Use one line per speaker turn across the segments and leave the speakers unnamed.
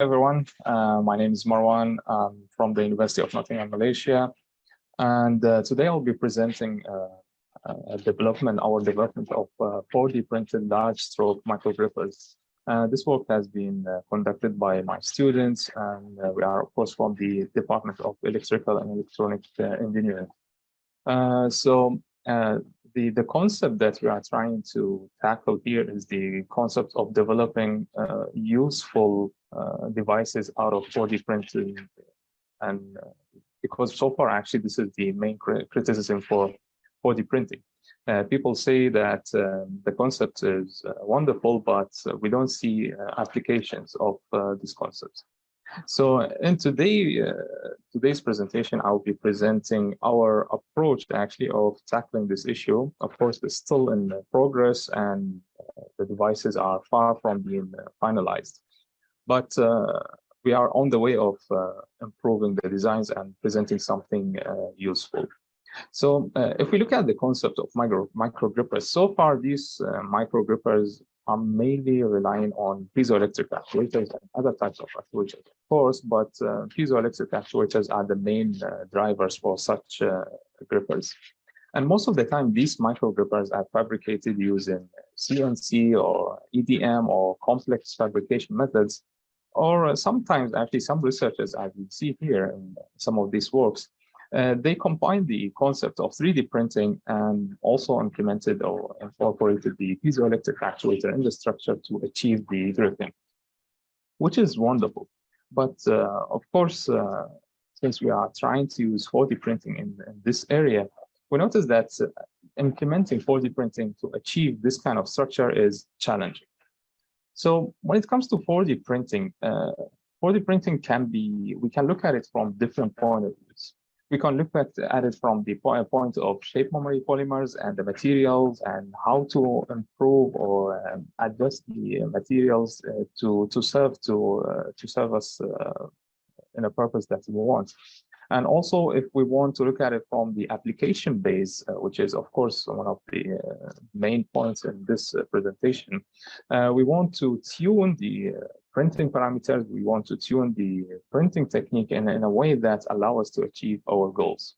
Everyone. My name is Marwan. I'm from the University of Nottingham, Malaysia. And today I'll be presenting our development of 4D printed large stroke microgrippers. This work has been conducted by my students, and we are, of course, from the Department of Electrical and Electronic Engineering. The concept that we are trying to tackle here is the concept of developing useful devices out of 4D printing. And because so far, actually, this is the main criticism for 4D printing. People say that the concept is wonderful, but we don't see applications of this concept. So in today's presentation, I'll be presenting our approach actually of tackling this issue. Of course, it's still in progress and the devices are far from being finalized. But we are on the way of improving the designs and presenting something useful. So if we look at the concept of microgrippers, so far these microgrippers are mainly relying on piezoelectric actuators and other types of actuators, of course, but piezoelectric actuators are the main drivers for such grippers. And most of the time, these microgrippers are fabricated using CNC or EDM or complex fabrication methods, or sometimes actually some researchers, as we see here in some of these works, they combine the concept of 3D printing and also implemented or incorporated the piezoelectric actuator in the structure to achieve the gripping, which is wonderful. But of course, since we are trying to use 4D printing in this area, we notice that implementing 4D printing to achieve this kind of structure is challenging. So when it comes to 4D printing, 4D printing we can look at it from different point of views. We can look at it from the point of shape memory polymers and the materials and how to improve or adjust the materials to serve us in a purpose that we want. And also, if we want to look at it from the application base, which is, of course, one of the main points in this presentation, we want to tune the printing parameters. We want to tune the printing technique in a way that allows us to achieve our goals.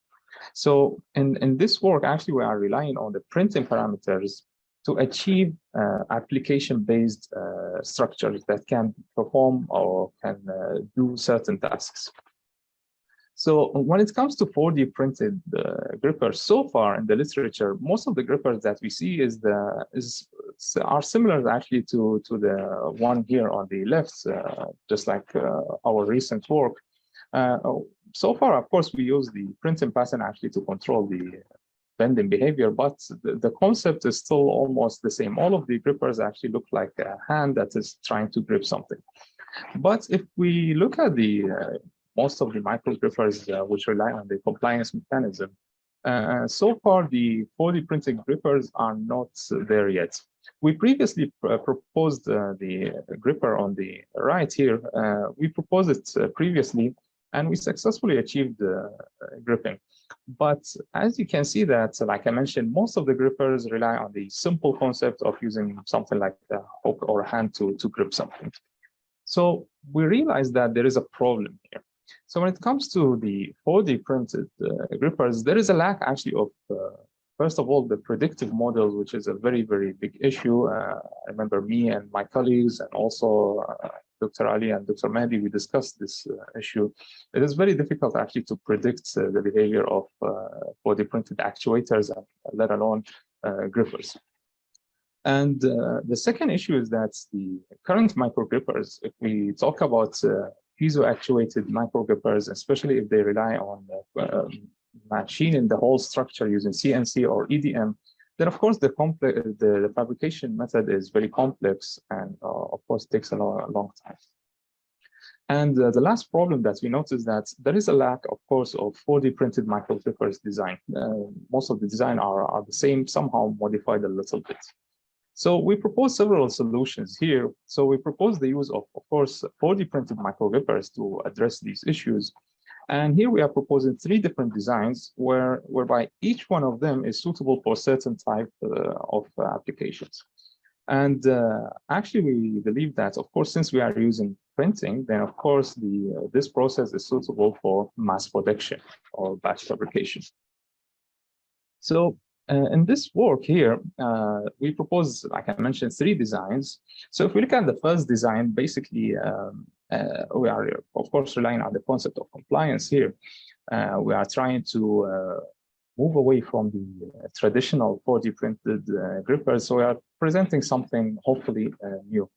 So in this work, actually, we are relying on the printing parameters to achieve application-based structures that can perform or can do certain tasks. So when it comes to 4D printed grippers, so far in the literature, most of the grippers that we see are similar actually to the one here on the left, just like our recent work. So far, of course, we use the printing pattern actually to control the bending behavior, but the concept is still almost the same. All of the grippers actually look like a hand that is trying to grip something. But if we look at the most of the microgrippers which rely on the compliance mechanism, so far the 4D printing grippers are not there yet. We previously proposed the gripper on the right here. We proposed it previously, and we successfully achieved gripping. But as you can see that, like I mentioned, most of the grippers rely on the simple concept of using something like a hook or a hand to grip something. So we realized that there is a problem here. So when it comes to the 4D printed grippers, there is a lack actually of, first of all, the predictive models, which is a very, very big issue. I remember me and my colleagues and also Dr. Ali and Dr. Mahdi, we discussed this issue. It is very difficult actually to predict the behavior of 4D printed actuators, let alone grippers. And the second issue is that the current microgrippers, if we talk about piezo-actuated microgrippers, especially if they rely on machining the whole structure using CNC or EDM, then of course the fabrication method is very complex and of course takes a long time. And the last problem that we noticed that there is a lack, of course, of 4D printed microgrippers design. Most of the design are the same, somehow modified a little bit. So we propose several solutions here. So we propose the use of course, 4D printed microgrippers to address these issues. And here we are proposing 3 different designs whereby each one of them is suitable for certain type of applications. And actually, we believe that, of course, since we are using printing, then of course this process is suitable for mass production or batch fabrication. So in this work here, we propose, like I mentioned, 3 designs. So if we look at the first design, basically, we are, of course, relying on the concept of compliance here. We are trying to move away from the traditional 4D printed grippers. So we are presenting something hopefully new.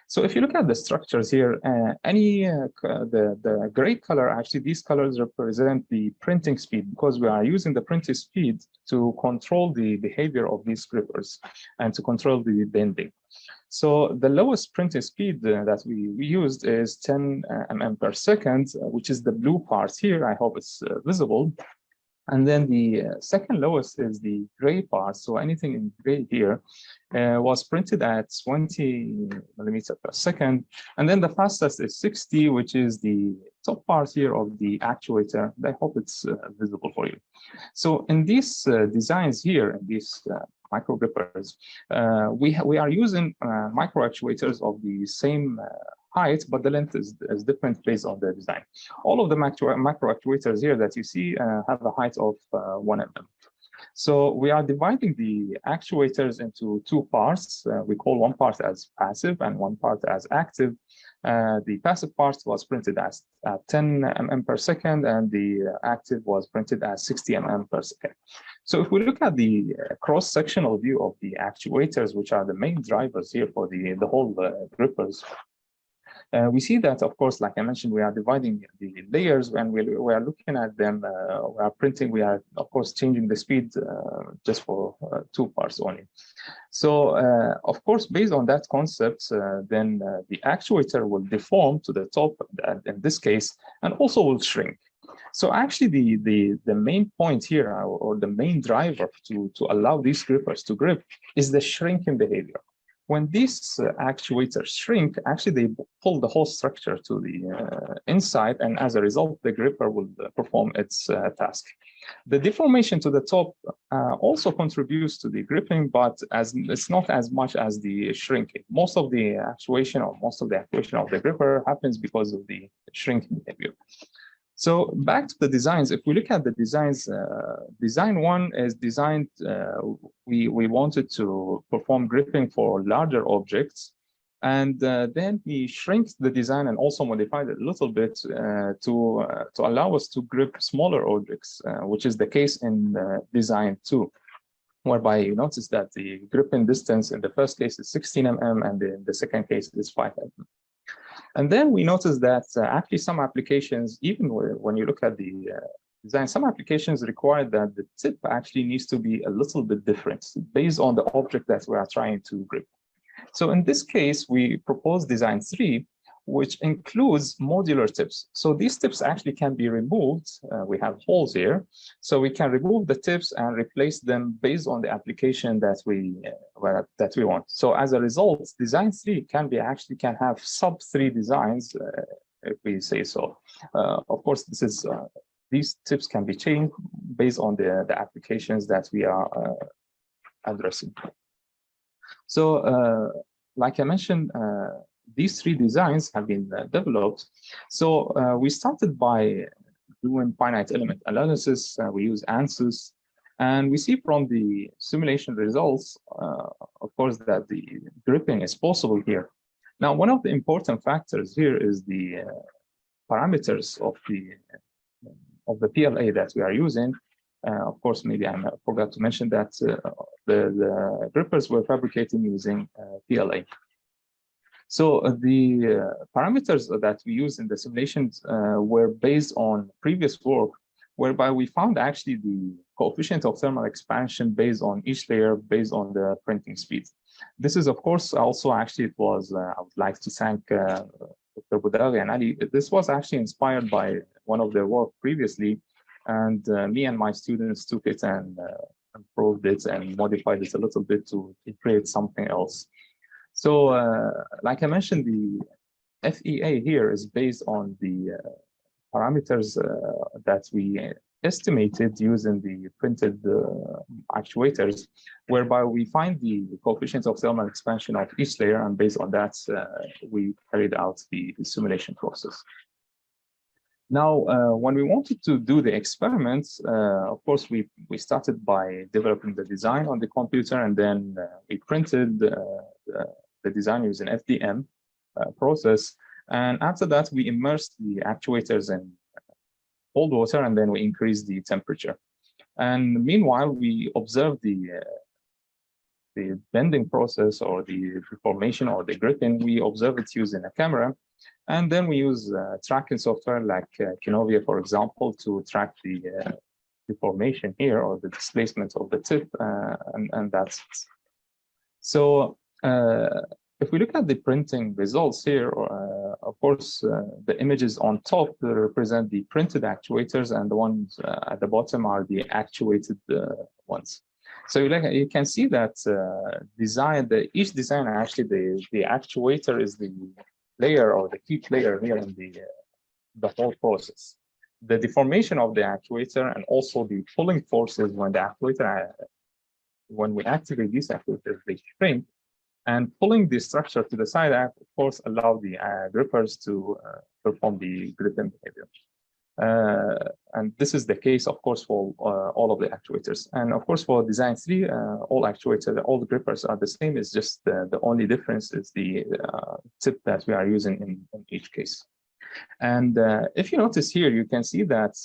So if you look at the structures here, the gray color, actually these colors represent the printing speed, because we are using the printing speed to control the behavior of these grippers and to control the bending. So the lowest printing speed that we used is 10 mm per second, which is the blue part here. I hope it's visible. And then the second lowest is the gray part. So anything in gray here was printed at 20 millimeters per second. And then the fastest is 60, which is the top part here of the actuator. I hope it's visible for you. So in these designs here, in these micro grippers, we are using micro actuators of the same height, but the length is different based on the design. All of the micro actuators here that you see have a height of 1 mm. So we are dividing the actuators into 2 parts. We call one part as passive and one part as active. The passive part was printed as 10 mm per second, and the active was printed as 60 mm per second. So if we look at the cross-sectional view of the actuators, which are the main drivers here for the whole grippers, we see that, of course, like I mentioned, we are dividing the layers when we are looking at them. We are printing, we are, of course, changing the speed just for 2 parts only. So, of course, based on that concept, then the actuator will deform to the top, in this case, and also will shrink. So actually, the main point here, or the main driver to allow these grippers to grip, is the shrinking behavior. When these actuators shrink, actually they pull the whole structure to the inside, and as a result, the gripper will perform its task. The deformation to the top also contributes to the gripping, but it's not as much as the shrinking. Most of the actuation of the gripper happens because of the shrinking behavior. So back to the designs, if we look at the designs, design 1 is designed, we wanted to perform gripping for larger objects. And then we shrink the design and also modified it a little bit to allow us to grip smaller objects, which is the case in design 2, whereby you notice that the gripping distance in the first case is 16 mm and in the second case is 5 mm. And then we noticed that actually some applications, even when you look at the design, some applications require that the tip actually needs to be a little bit different based on the object that we are trying to grip. So in this case, we propose design 3, which includes modular tips. So these tips actually can be removed. We have holes here. So we can remove the tips and replace them based on the application that we want. So as a result, design 3 can have sub 3 designs, if we say so. Of course, these tips can be changed based on the applications that we are addressing. So like I mentioned, these 3 designs have been developed. So we started by doing finite element analysis. We use ANSYS, and we see from the simulation results, of course, that the gripping is possible here. Now, one of the important factors here is the parameters of the PLA that we are using. Of course, maybe I forgot to mention that the grippers were fabricated using PLA. So the parameters that we used in the simulations were based on previous work, whereby we found actually the coefficient of thermal expansion based on each layer, based on the printing speed. This is, of course, also actually, it was, I would like to thank Dr. Boudaghi and Ali. This was actually inspired by one of their work previously, and me and my students took it and improved it and modified it a little bit to create something else. So, like I mentioned, the FEA here is based on the parameters that we estimated using the printed actuators, whereby we find the coefficients of thermal expansion of each layer, and based on that, we carried out the simulation process. Now, when we wanted to do the experiments, of course, we started by developing the design on the computer, and then we printed the design using FDM process. And after that, we immersed the actuators in cold water, and then we increased the temperature. And meanwhile, we observed the bending process, or the deformation, or the gripping. We observe it using a camera. And then we use tracking software like Kinovia, for example, to track the deformation here, or the displacement of the tip, and that's it. So if we look at the printing results here, of course, the images on top represent the printed actuators, and the ones at the bottom are the actuated ones. So you can see that each design, actually, the actuator is the layer, or the key player here in the whole process. The deformation of the actuator, and also the pulling forces when we activate these actuators, they shrink, and pulling the structure to the side, of course, allow the grippers to perform the gripping behavior. And this is the case, of course, for all of the actuators. And of course, for design 3, all the grippers are the same. It's just the only difference is the tip that we are using in each case. And if you notice here, you can see that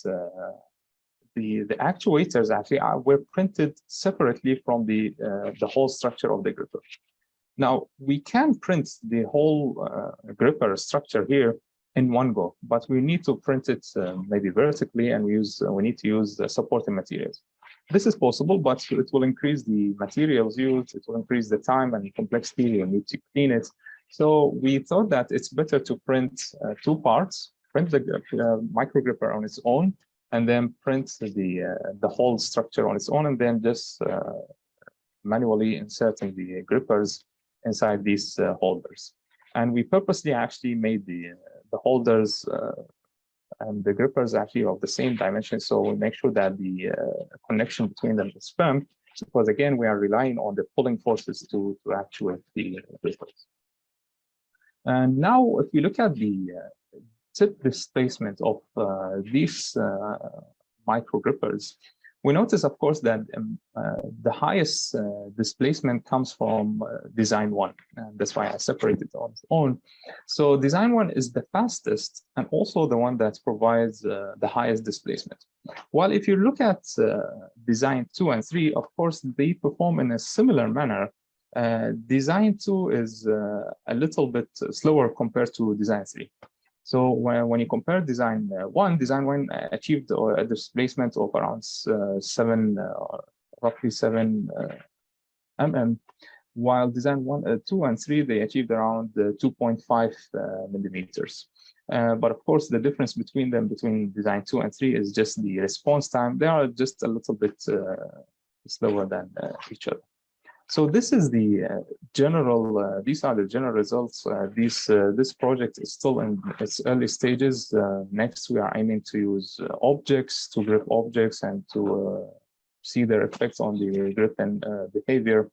the actuators actually were printed separately from the whole structure of the gripper. Now, we can print the whole gripper structure here in one go, but we need to print it maybe vertically, and we need to use supporting materials. This is possible, but it will increase the materials used, it will increase the time and complexity, you need to clean it. So we thought that it's better to print 2 parts, print the micro gripper on its own, and then print the whole structure on its own, and then just manually inserting the grippers inside these holders. And we purposely actually made the holders and the grippers actually of the same dimension, so we make sure that the connection between them is firm, because again, we are relying on the pulling forces to actuate the grippers. And now, if we look at the tip displacement of these micro grippers, we notice, of course, that the highest displacement comes from design 1, and that's why I separated it on its own. So design 1 is the fastest, and also the one that provides the highest displacement. While if you look at design 2 and 3, of course, they perform in a similar manner. Design 2 is a little bit slower compared to design 3. So when you compare design 1 achieved a displacement of around roughly 7 mm, while design 2 and 3, they achieved around 2.5 millimeters. But of course, the difference between them, between design 2 and 3, is just the response time. They are just a little bit slower than each other. So this is the general. These are the general results. This project is still in its early stages. Next, we are aiming to use objects to grip objects and to see their effects on the grip and behavior.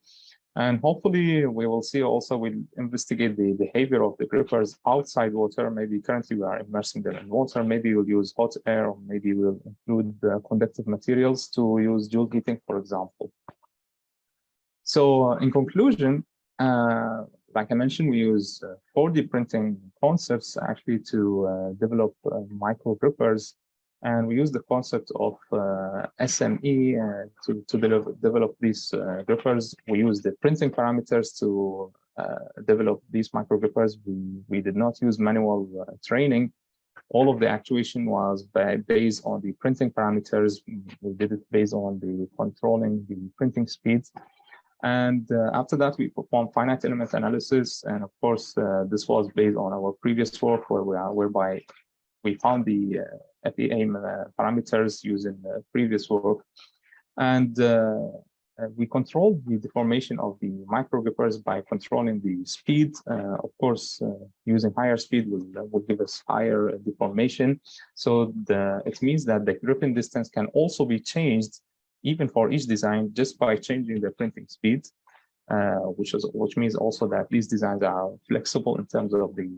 And hopefully, we will see also. We'll investigate the behavior of the grippers outside water. Maybe currently we are immersing them in water. Maybe we'll use hot air, or maybe we'll include conductive materials to use joule heating, for example. So in conclusion, like I mentioned, we use 4D printing concepts actually to develop micro grippers, and we use the concept of SME to develop these grippers. We use the printing parameters to develop these micro grippers. We did not use manual training. All of the actuation was based on the printing parameters. We did it based on the controlling the printing speeds. And after that, we performed finite element analysis. And of course, this was based on our previous work whereby we found the FEA parameters using previous work. And We control the deformation of the microgrippers by controlling the speed. Of course, using higher speed will give us higher deformation. So it means that the gripping distance can also be changed even for each design just by changing the printing speed, which means also that these designs are flexible in terms of the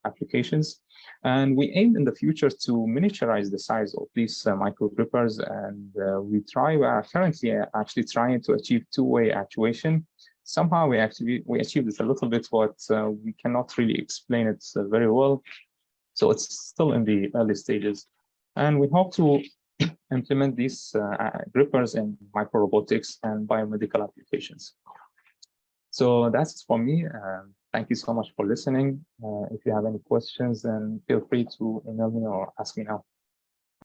applications. And we aim in the future to miniaturize the size of these microgrippers, and we are currently actually trying to achieve two-way actuation. Somehow we achieved this a little bit, but we cannot really explain it very well. So it's still in the early stages. And we hope to implement these grippers in microrobotics and biomedical applications. So that's for me. Thank you so much for listening. If you have any questions, then feel free to email me or ask me now.